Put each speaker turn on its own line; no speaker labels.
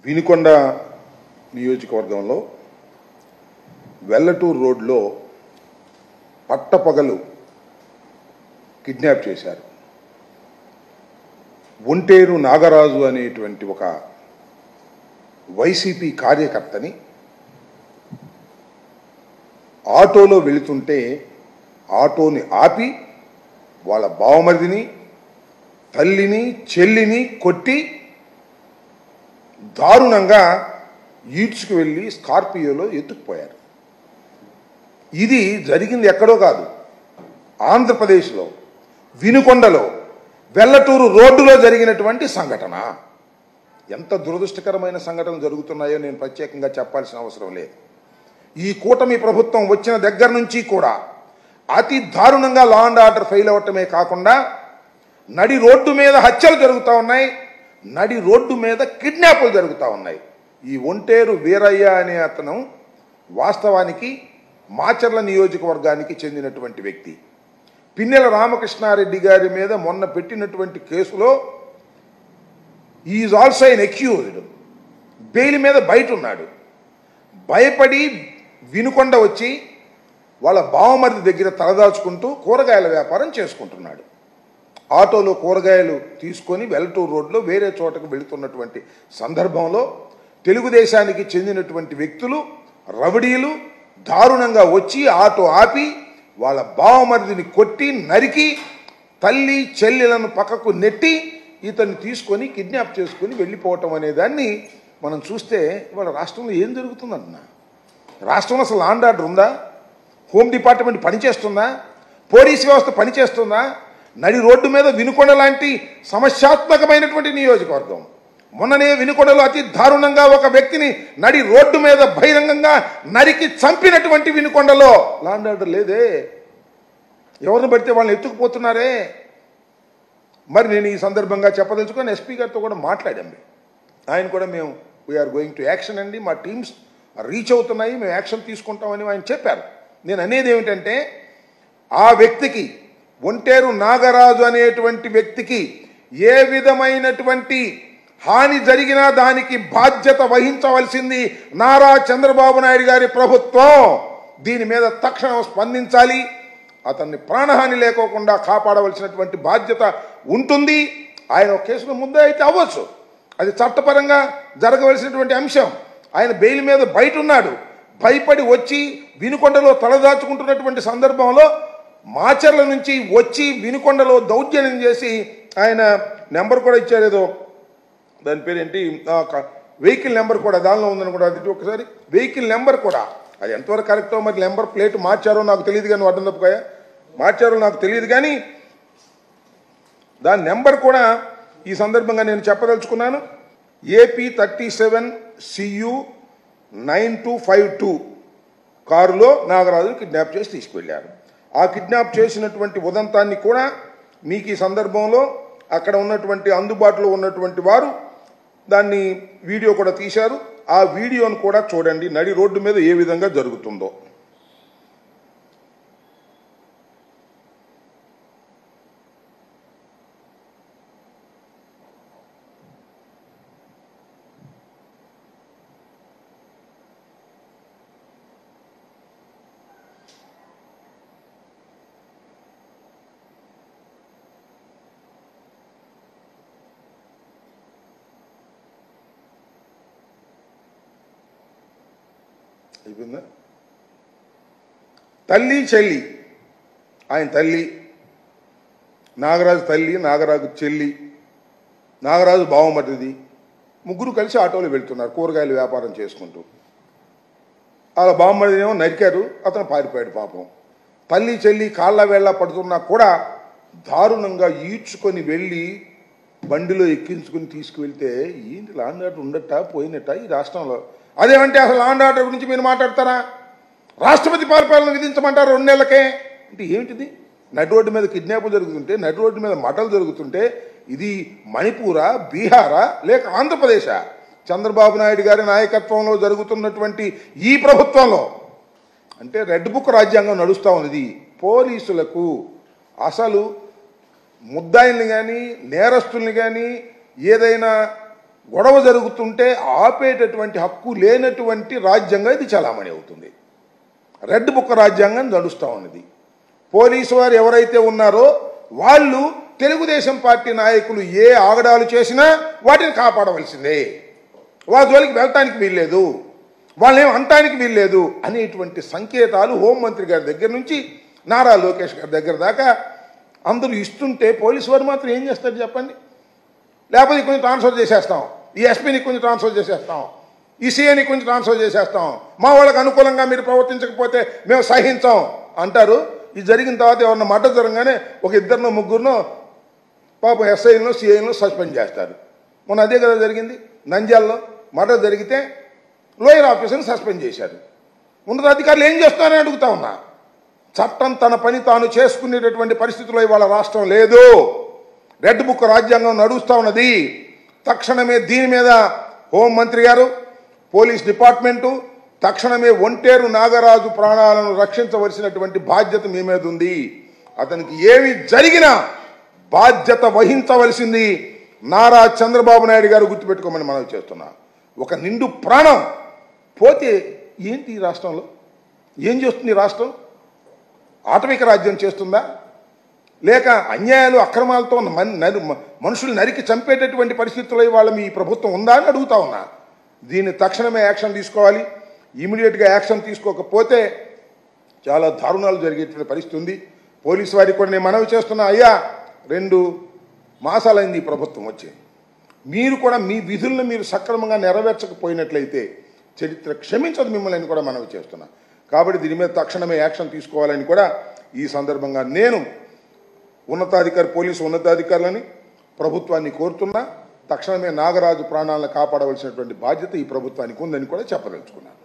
వినుకొండ నియోజకవర్గంలో వెల్లటూరు రోడ్లో పట్టపగలు కిడ్నాప్ చేశారు. ఒంటేరు నాగరాజు అనేటువంటి ఒక వైసీపీ కార్యకర్తని ఆటోలో వెళుతుంటే ఆటోని ఆపి వాళ్ళ బావమరిదిని, తల్లిని, చెల్లిని కొట్టి దారుణంగా ఈడ్చుకు వెళ్ళి స్కార్పియోలో ఎత్తుకుపోయారు. ఇది జరిగింది ఎక్కడో కాదు, ఆంధ్రప్రదేశ్లో వినుకొండలో వెల్లటూరు రోడ్డులో జరిగినటువంటి సంఘటన. ఎంత దురదృష్టకరమైన సంఘటనలు జరుగుతున్నాయో నేను ప్రత్యేకంగా చెప్పాల్సిన అవసరం లేదు. ఈ కూటమి ప్రభుత్వం వచ్చిన దగ్గర నుంచి కూడా అతి దారుణంగా లా అండ్ ఆర్డర్ ఫెయిల్ అవ్వటమే కాకుండా నడి రోడ్డు మీద హత్యలు జరుగుతూ ఉన్నాయి, నడి రోడ్డు మీద కిడ్నాపులు జరుగుతూ ఉన్నాయి. ఈ ఒంటేరు వీరయ్య అనే అతను వాస్తవానికి మాచర్ల నియోజకవర్గానికి చెందినటువంటి వ్యక్తి. పిన్నెల రామకృష్ణారెడ్డి గారి మీద మొన్న పెట్టినటువంటి కేసులో is also an accused. Bail మీద బయట ఉన్నాడు. భయపడి వినుకొండ వచ్చి వాళ్ళ బావమరిది దగ్గర తలదాచుకుంటూ కూరగాయల వ్యాపారం చేసుకుంటున్నాడు. ఆటోలో కూరగాయలు తీసుకొని వెల్లటూరు రోడ్లో వేరే చోటకు వెళుతున్నటువంటి సందర్భంలో తెలుగుదేశానికి చెందినటువంటి వ్యక్తులు, రౌడీలు దారుణంగా వచ్చి ఆటో ఆపి వాళ్ళ బావమరిదిని కొట్టి నరికి తల్లి చెల్లెలను పక్కకు నెట్టి ఇతన్ని తీసుకొని కిడ్నాప్ చేసుకొని వెళ్ళిపోవటం అనే దాన్ని మనం చూస్తే వాళ్ళ రాష్ట్రంలో ఏం జరుగుతుందంటున్నా? రాష్ట్రంలో అసలు లా అండ్ ఆర్డర్ ఉందా? హోమ్ డిపార్ట్మెంట్ పనిచేస్తుందా? పోలీస్ వ్యవస్థ పనిచేస్తుందా? నడి రోడ్డు మీద వినుకొండ లాంటి సమస్యాత్మకమైనటువంటి నియోజకవర్గం. మొన్ననే వినుకొండలో అతి దారుణంగా ఒక వ్యక్తిని నడి రోడ్డు మీద బహిరంగంగా నరికి చంపినటువంటి వినుకొండలో లా అండ్ ఆర్డర్ లేదే. ఎవరిని పడితే వాళ్ళని ఎత్తుకుపోతున్నారే. మరి నేను ఈ సందర్భంగా చెప్పదలుచుకొని ఎస్పీ గారితో కూడా మాట్లాడాము. ఆయన కూడా మేము వీఆర్ గోయింగ్ టు యాక్షన్ అండి, మా టీమ్స్ రీచ్ అవుతున్నాయి, మేము యాక్షన్ తీసుకుంటామని ఆయన చెప్పారు. నేను అనేది ఏమిటంటే, ఆ వ్యక్తికి, ఒంటేరు నాగరాజు అనేటువంటి వ్యక్తికి ఏ విధమైనటువంటి హాని జరిగినా దానికి బాధ్యత వహించవలసింది నారా చంద్రబాబు నాయుడు గారి ప్రభుత్వం. దీని మీద తక్షణం స్పందించాలి. అతన్ని ప్రాణహాని లేకోకుండా కాపాడవలసినటువంటి బాధ్యత ఉంటుంది. ఆయన ఒక కేసులో ముందే అయితే అవ్వచ్చు, అది చట్టపరంగా జరగవలసినటువంటి అంశం. ఆయన బెయిల్ మీద బయట ఉన్నాడు. భయపడి వచ్చి వినుకొండలో తలదాచుకుంటున్నటువంటి సందర్భంలో మాచర్ల నుంచి వచ్చి వినుకొండలో దౌర్జన్యం చేసి ఆయన నెంబర్ కూడా ఇచ్చారు, ఏదో దాని పేరు ఏంటి, వెహికల్ నెంబర్ కూడా దానిలో ఉందని కూడా అది ఒకసారి వెహికల్ నెంబర్ కూడా అది ఎంతవరకు కరెక్టో, మరి నెంబర్ ప్లేట్ మార్చారో నాకు తెలియదు కానీ, అడ్డం తప్పుగా మార్చారో నాకు తెలియదు కానీ దాని నెంబర్ కూడా ఈ సందర్భంగా నేను చెప్పదలుచుకున్నాను. AP 37 CU 9252 కారులో నాగరాజు కిడ్నాప్ చేసి తీసుకువెళ్ళారు. ఆ కిడ్నాప్ చేసినటువంటి ఉదంతాన్ని కూడా మీకు ఈ సందర్భంలో అక్కడ ఉన్నటువంటి అందుబాటులో ఉన్నటువంటి వారు దాన్ని వీడియో కూడా తీశారు. ఆ వీడియోను కూడా చూడండి, నడి రోడ్డు మీద ఏ విధంగా జరుగుతుందో. అయిపోయిందా? తల్లి చెల్లి, ఆయన తల్లి నాగరాజు, తల్లి నాగరాజు చెల్లి, నాగరాజు బావమరిది, ముగ్గురు కలిసి ఆటోలో వెళ్తున్నారు కూరగాయల వ్యాపారం చేసుకుంటూ. అలా బావమరిదినేమో నరికారు, అతను పారిపోయాడు పాపం. తల్లి చెల్లి కాళ్ళ వేళ్ళ పడుతున్నా కూడా దారుణంగా ఈడ్చుకొని వెళ్ళి బండిలో ఎక్కించుకొని తీసుకువెళ్తే ఏంటి లా అండ్ ఆర్డర్ ఉండట పోయినట్ట ఈ రాష్ట్రంలో? అదేమంటే అసలు లా అండ్ ఆర్డర్ గురించి మీరు మాట్లాడతారా? రాష్ట్రపతి పరిపాలన విధించమంటారు 2 నెలలకే అంటే ఏమిటిది? నడి రోడ్డు మీద కిడ్నాపులు జరుగుతుంటే, నడి రోడ్డు మీద మటలు జరుగుతుంటే ఇది మణిపూరా, బీహారా, లేక ఆంధ్రప్రదేశా? చంద్రబాబు నాయుడు గారి నాయకత్వంలో జరుగుతున్నటువంటి ఈ ప్రభుత్వంలో అంటే రెడ్ బుక్ రాజ్యాంగం నడుస్తూ ఉన్నది. పోలీసులకు అసలు ముద్దాయిల్ని కానీ నేరస్తుల్ని కానీ ఏదైనా గొడవ జరుగుతుంటే ఆపేటటువంటి హక్కు లేనటువంటి రాజ్యాంగం ఇది చలామణి అవుతుంది. రెడ్ బుక్ రాజ్యాంగం నడుస్తూ ఉన్నది. పోలీసు వారు ఎవరైతే ఉన్నారో వాళ్ళు తెలుగుదేశం పార్టీ నాయకులు ఏ ఆగడాలు చేసినా వాటిని కాపాడవలసిందే. వాళ్ళ జోలికి వెళ్ళటానికి వీల్లేదు, వాళ్ళేం అనటానికి వీల్లేదు అనేటువంటి సంకేతాలు హోంమంత్రి గారి దగ్గర నుంచి నారా లోకేష్ గారి దగ్గర దాకా అందరూ ఇస్తుంటే పోలీసు వారు మాత్రం ఏం చేస్తారు చెప్పండి? లేకపోతే కొంచెం ట్రాన్స్ఫర్ చేసేస్తాం, ఈ ఎస్పీని కొంచెం ట్రాన్స్ఫర్ చేసేస్తాం, ఈ సీఏని కొంచెం ట్రాన్స్ఫర్ చేసేస్తాం, మా వాళ్ళకి అనుకూలంగా మీరు ప్రవర్తించకపోతే మేము సహించాం అంటారు. ఇది జరిగిన తర్వాత ఎవరన్నా మర్డర్ జరగగానే ఒక ఇద్దరినో ముగ్గురునో పాపం ఎస్ఐలను సిఐలను సస్పెండ్ చేస్తారు. మొన్న అదే కదా జరిగింది. నంద్యాలలో మర్డర్ జరిగితే లోయర్ ఆఫీసర్ని సస్పెండ్ చేశారు. ఉన్నతాధికారులు ఏం చేస్తున్నారని అడుగుతా ఉన్నా. చట్టం తన పని తాను చేసుకునేటటువంటి పరిస్థితుల్లో ఇవాళ రాష్ట్రం లేదు. రెడ్ బుక్ రాజ్యాంగం నడుస్తూ ఉన్నది. తక్షణమే దీని మీద హోంమంత్రి గారు, పోలీస్ డిపార్ట్మెంటు తక్షణమే ఒంటేరు నాగరాజు ప్రాణాలను రక్షించవలసినటువంటి బాధ్యత మీ మీద ఉంది. అతనికి ఏమి జరిగినా బాధ్యత వహించవలసింది నారా చంద్రబాబు నాయుడు గారు. గుర్తుపెట్టుకోమని మనం చేస్తున్నా. ఒక నిండు ప్రాణం పోతే ఏంటి ఈ రాష్ట్రంలో? ఏం చేస్తుంది రాష్ట్రం? ఆటవిక రాజ్యం చేస్తుందా? లేక అన్యాయాలు అక్రమాలతో మనుషులు నరికి చంపేటటువంటి పరిస్థితుల్లో ఇవాళ మీ ప్రభుత్వం ఉందా అని అడుగుతా ఉన్నా. దీన్ని తక్షణమే యాక్షన్ తీసుకోవాలి. ఇమీడియట్గా యాక్షన్ తీసుకోకపోతే చాలా దారుణాలు జరిగేటువంటి పరిస్థితి ఉంది. పోలీసు వారికి కూడా నేను మనవి చేస్తున్నా, అయ్యా 2 మాసాలైంది ఈ ప్రభుత్వం వచ్చి, మీరు కూడా మీ విధులను మీరు సక్రమంగా నెరవేర్చకపోయినట్లయితే చరిత్ర క్షమించదు మిమ్మల్ని కూడా మనవి చేస్తున్నా. కాబట్టి దీని మీద తక్షణమే యాక్షన్ తీసుకోవాలని కూడా ఈ సందర్భంగా నేను పోలీసు ఉన్నతాధికారులని ప్రభుత్వాన్ని కోరుతున్నా. తక్షణమే నాగరాజు ప్రాణాలను కాపాడవలసినటువంటి బాధ్యత ఈ ప్రభుత్వానికి ఉందని కూడా చెప్పదలుచుకున్నాను.